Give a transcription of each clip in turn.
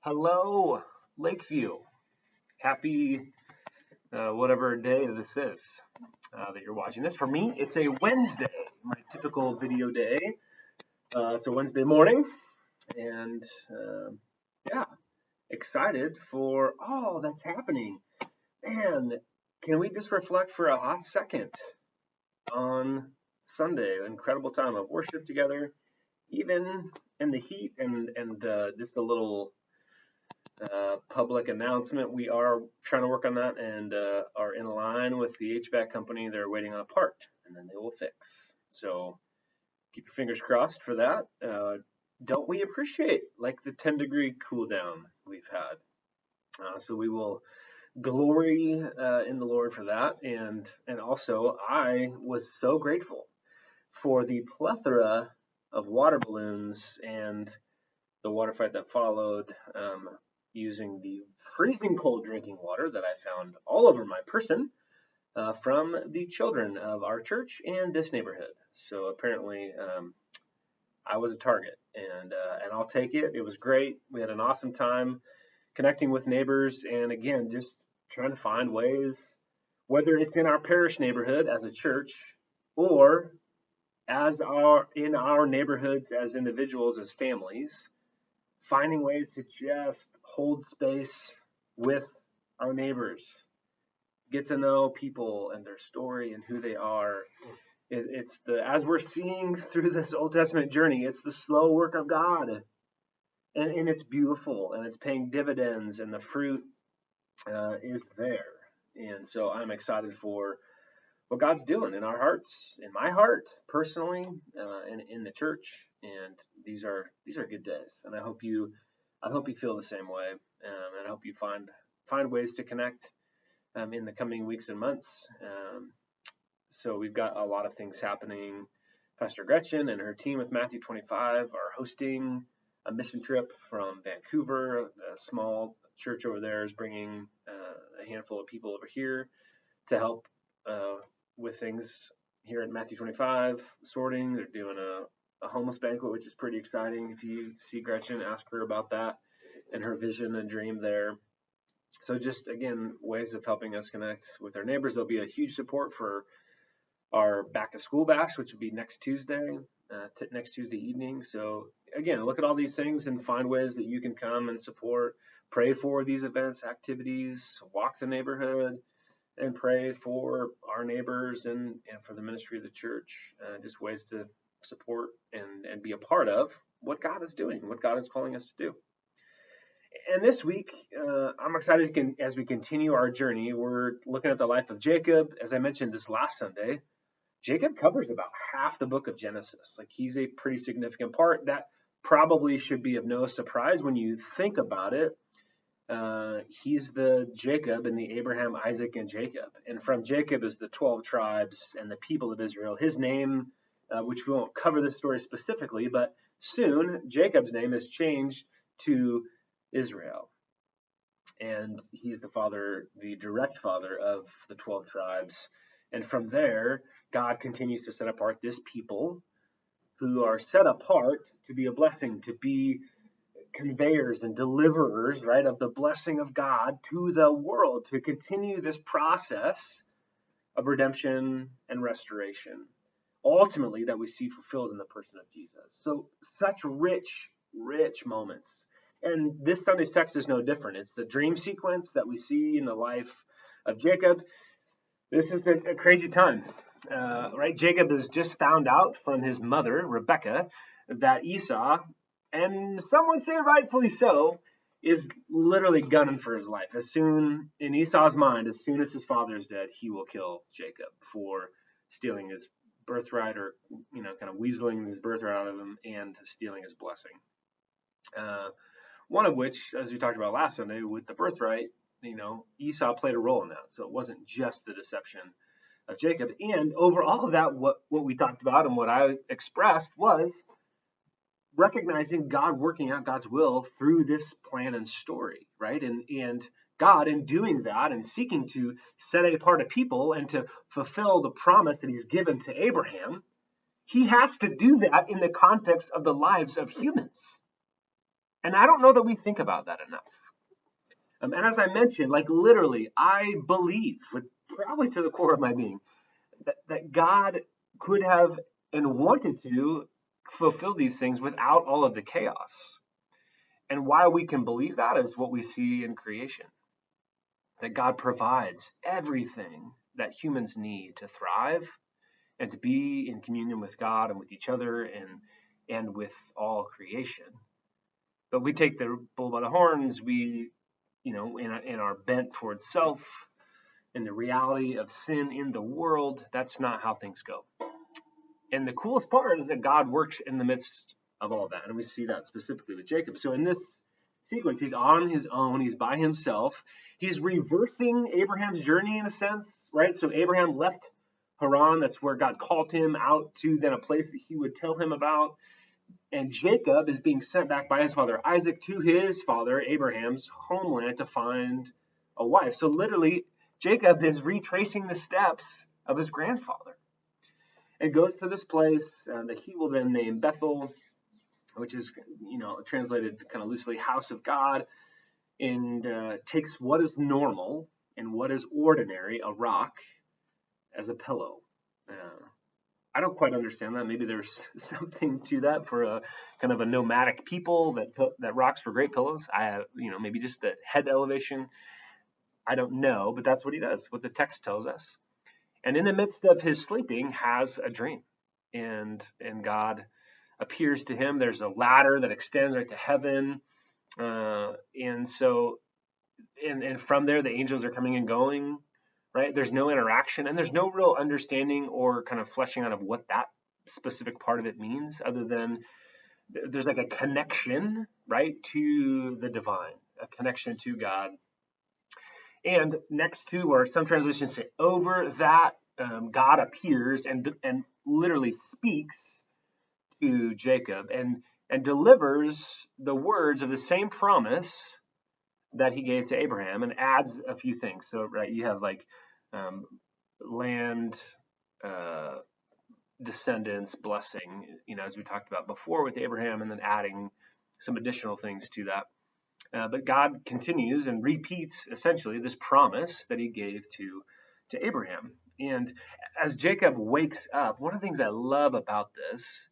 Hello, Lakeview. Happy whatever day this is that you're watching this. For me, it's a Wednesday, my typical video day. It's a Wednesday morning, and yeah, excited for all that's happening. Man, can we just reflect for a hot second on Sunday? Incredible time of worship together, even in the heat, and just a little public announcement. We are trying to work on that and are in line with the HVAC company. They're waiting on a part, and then they will fix. So keep your fingers crossed for that. Don't we appreciate like the 10-degree cool down we've had? So we will glory in the Lord for that, and also I was so grateful for the plethora of water balloons and the water fight that followed, using the freezing cold drinking water that I found all over my person from the children of our church and this neighborhood. So apparently, I was a target, and I'll take it. It was great. We had an awesome time connecting with neighbors, and again, just trying to find ways, whether it's in our parish neighborhood as a church or in our neighborhoods as individuals, as families, finding ways to just hold space with our neighbors, get to know people and their story and who they are. It's as we're seeing through this Old Testament journey, it's the slow work of God, and it's beautiful and it's paying dividends, and the fruit is there. And so I'm excited for what God's doing in our hearts, in my heart personally, and in the church. And these are good days, and I hope you feel the same way, and I hope you find ways to connect in the coming weeks and months. So we've got a lot of things happening. Pastor Gretchen and her team with Matthew 25 are hosting a mission trip from Vancouver. A small church over there is bringing a handful of people over here to help with things here at Matthew 25 sorting. They're doing a homeless banquet, which is pretty exciting. If you see Gretchen, ask her about that and her vision and dream there. So just, again, ways of helping us connect with our neighbors. There'll be a huge support for our back to school bash, which will be next Tuesday evening. So again, look at all these things and find ways that you can come and support, pray for these events, activities, walk the neighborhood, and pray for our neighbors and for the ministry of the church. Just ways to support and be a part of what God is doing, what God is calling us to do. And this week, I'm excited as we continue our journey. We're looking at the life of Jacob. As I mentioned this last Sunday, Jacob covers about half the book of Genesis. Like, he's a pretty significant part. That probably should be of no surprise when you think about it. He's the Jacob in the Abraham, Isaac, and Jacob. And from Jacob is the 12 tribes and the people of Israel. His name, which we won't cover this story specifically, but soon Jacob's name is changed to Israel. And he's the direct father of the 12 tribes. And from there, God continues to set apart this people who are set apart to be a blessing, to be conveyors and deliverers, right, of the blessing of God to the world, to continue this process of redemption and restoration, ultimately that we see fulfilled in the person of Jesus. So such rich moments. And this Sunday's text is no different. It's the dream sequence that we see in the life of Jacob. This is a crazy time, right? Jacob has just found out from his mother, Rebecca, that Esau, and some would say rightfully so, is literally gunning for his life. In Esau's mind, as soon as his father is dead, he will kill Jacob for stealing his birthright, or kind of weaseling his birthright out of him and stealing his blessing. One of which, as we talked about last Sunday with the birthright, Esau played a role in that. So it wasn't just the deception of Jacob. And over all of that, what we talked about and what I expressed was recognizing God working out God's will through this plan and story, right? And God, in doing that and seeking to set apart a people and to fulfill the promise that he's given to Abraham, he has to do that in the context of the lives of humans. And I don't know that we think about that enough. And as I mentioned, like literally, I believe, probably to the core of my being, that God could have and wanted to fulfill these things without all of the chaos. And why we can believe that is what we see in creation, that God provides everything that humans need to thrive and to be in communion with God and with each other and with all creation. But we take the bull by the horns. We, in our bent towards self and the reality of sin in the world, that's not how things go. And the coolest part is that God works in the midst of all that. And we see that specifically with Jacob. So in this sequence, he's on his own, he's by himself. He's reversing Abraham's journey in a sense, right? So Abraham left Haran, that's where God called him out to then a place that he would tell him about. And Jacob is being sent back by his father Isaac to his father Abraham's homeland to find a wife. So literally, Jacob is retracing the steps of his grandfather and goes to this place that he will then name Bethel, which is, translated kind of loosely, house of God, and takes what is normal and what is ordinary, a rock, as a pillow. I don't quite understand that. Maybe there's something to that for a kind of a nomadic people that rocks were great pillows. Maybe just the head elevation. I don't know, but that's what he does, what the text tells us. And in the midst of his sleeping, has a dream, and God appears to him. There's a ladder that extends right to heaven, and from there the angels are coming and going. Right? There's no interaction, and there's no real understanding or kind of fleshing out of what that specific part of it means, other than there's like a connection, right, to the divine, a connection to God. And next to, or some translations say over that, God appears and literally speaks to Jacob and delivers the words of the same promise that he gave to Abraham, and adds a few things. So, right, you have like land, descendants, blessing, as we talked about before with Abraham, and then adding some additional things to that. But God continues and repeats essentially this promise that he gave to Abraham. And as Jacob wakes up, one of the things I love about this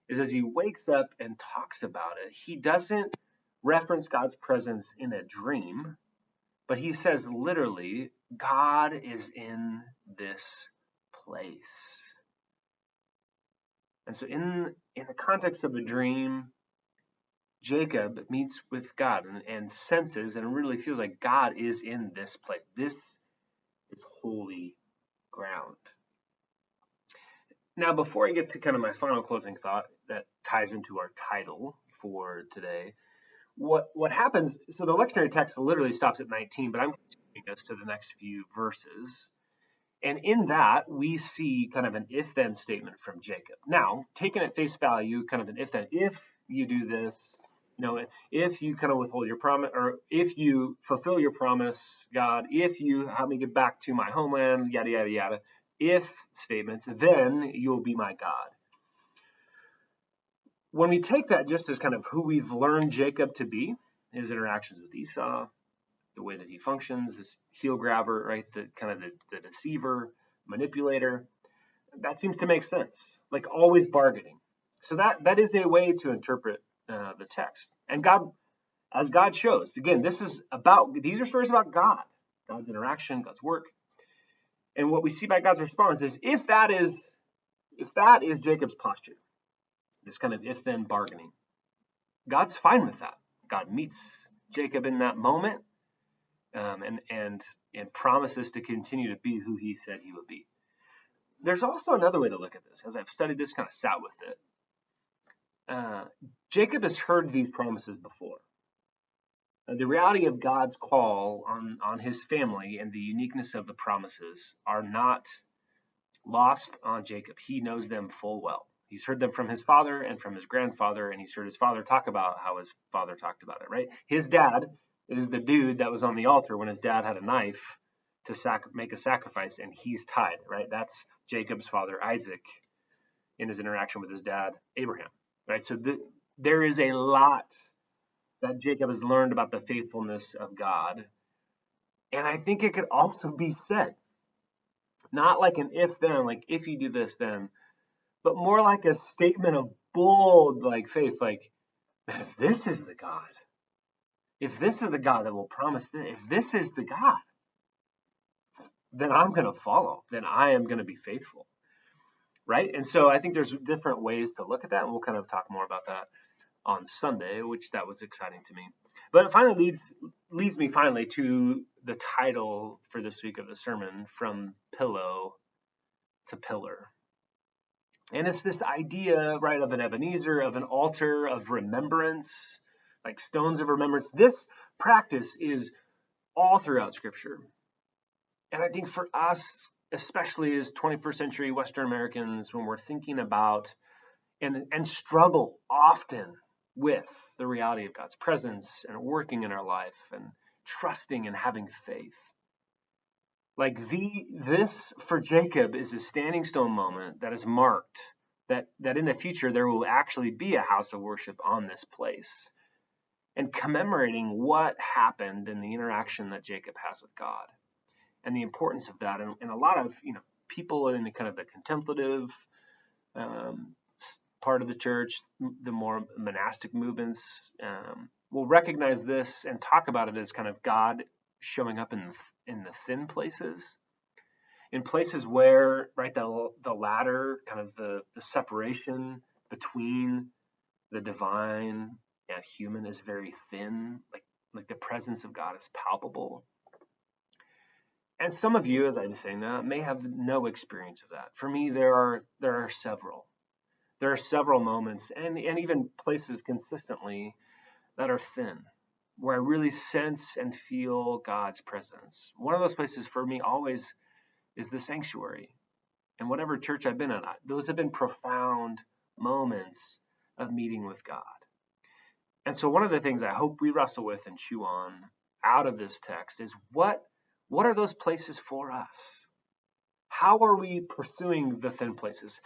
is as he wakes up and talks about it, he doesn't reference God's presence in a dream, but he says literally, God is in this place. And so in the context of a dream, Jacob meets with God and senses and really feels like God is in this place. This is holy ground. Now, before I get to kind of my final closing thought that ties into our title for today, what happens, so the lectionary text literally stops at 19, but I'm continuing us to the next few verses. And in that, we see kind of an if-then statement from Jacob. Now, taken at face value, kind of an if-then. If you do this, if you kind of withhold your promise, or if you fulfill your promise, God, if you help me get back to my homeland, yada, yada, yada, if statements, then you'll be my God. When we take that just as kind of who we've learned Jacob to be, his interactions with Esau, the way that he functions, this heel grabber, right? The kind of the deceiver, manipulator, that seems to make sense. Like always bargaining. So that is a way to interpret the text. And God, as God shows, again, these are stories about God, God's interaction, God's work. And what we see by God's response is if that is Jacob's posture, this kind of if-then bargaining, God's fine with that. God meets Jacob in that moment, and promises to continue to be who he said he would be. There's also another way to look at this. As I've studied this, kind of sat with it. Jacob has heard these promises before. The reality of God's call on his family and the uniqueness of the promises are not lost on Jacob. He knows them full well. He's heard them from his father and from his grandfather, and he's heard his father talk about how his father talked about it, right? His dad is the dude that was on the altar when his dad had a knife to make a sacrifice, and he's tied, right? That's Jacob's father, Isaac, in his interaction with his dad, Abraham, right? So there is a lot that Jacob has learned about the faithfulness of God. And I think it could also be said, not like an if then, like if you do this then, but more like a statement of bold like faith, like, man, if this is the God, if this is the God that will promise this, if this is the God, then I'm going to follow, then I am going to be faithful. Right? And so I think there's different ways to look at that, and we'll kind of talk more about that on Sunday, which that was exciting to me. But it finally leads me finally to the title for this week of the sermon, From Pillow to Pillar. And it's this idea, right, of an Ebenezer, of an altar, of remembrance, like stones of remembrance. This practice is all throughout Scripture. And I think for us, especially as 21st century Western Americans, when we're thinking about and struggle often with the reality of God's presence and working in our life and trusting and having faith. Like this for Jacob is a standing stone moment that is marked that in the future there will actually be a house of worship on this place, and commemorating what happened in the interaction that Jacob has with God and the importance of that. And a lot of people in the kind of the contemplative part of the church, the more monastic movements, will recognize this and talk about it as kind of God showing up in the thin places, in places where, right, the ladder, kind of the separation between the divine and human is very thin, like the presence of God is palpable. And some of you, as I was saying that, may have no experience of that. For me, there are several. There are several moments and even places consistently that are thin, where I really sense and feel God's presence. One of those places for me always is the sanctuary. And whatever church I've been in, those have been profound moments of meeting with God. And so one of the things I hope we wrestle with and chew on out of this text is what are those places for us? How are we pursuing the thin places?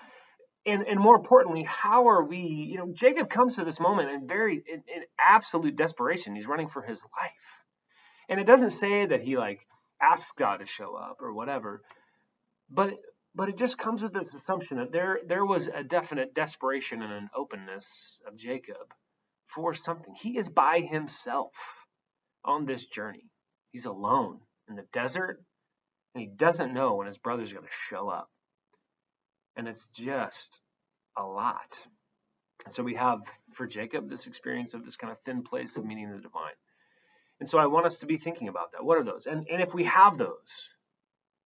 And more importantly, how are we, Jacob comes to this moment in absolute desperation. He's running for his life. And it doesn't say that he asks God to show up or whatever, but it just comes with this assumption that there was a definite desperation and an openness of Jacob for something. He is by himself on this journey. He's alone in the desert, and he doesn't know when his brother's going to show up. And it's just a lot. And so we have, for Jacob, this experience of this kind of thin place of meeting the divine. And so I want us to be thinking about that. What are those? And if we have those,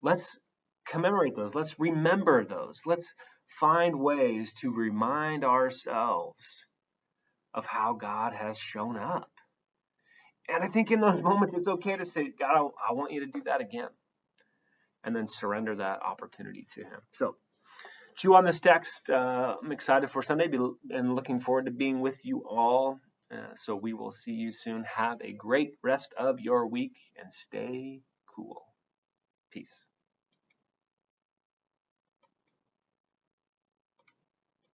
let's commemorate those. Let's remember those. Let's find ways to remind ourselves of how God has shown up. And I think in those moments, it's okay to say, God, I want you to do that again. And then surrender that opportunity to him. So chew on this text. I'm excited for Sunday and looking forward to being with you all. So we will see you soon. Have a great rest of your week and stay cool. Peace.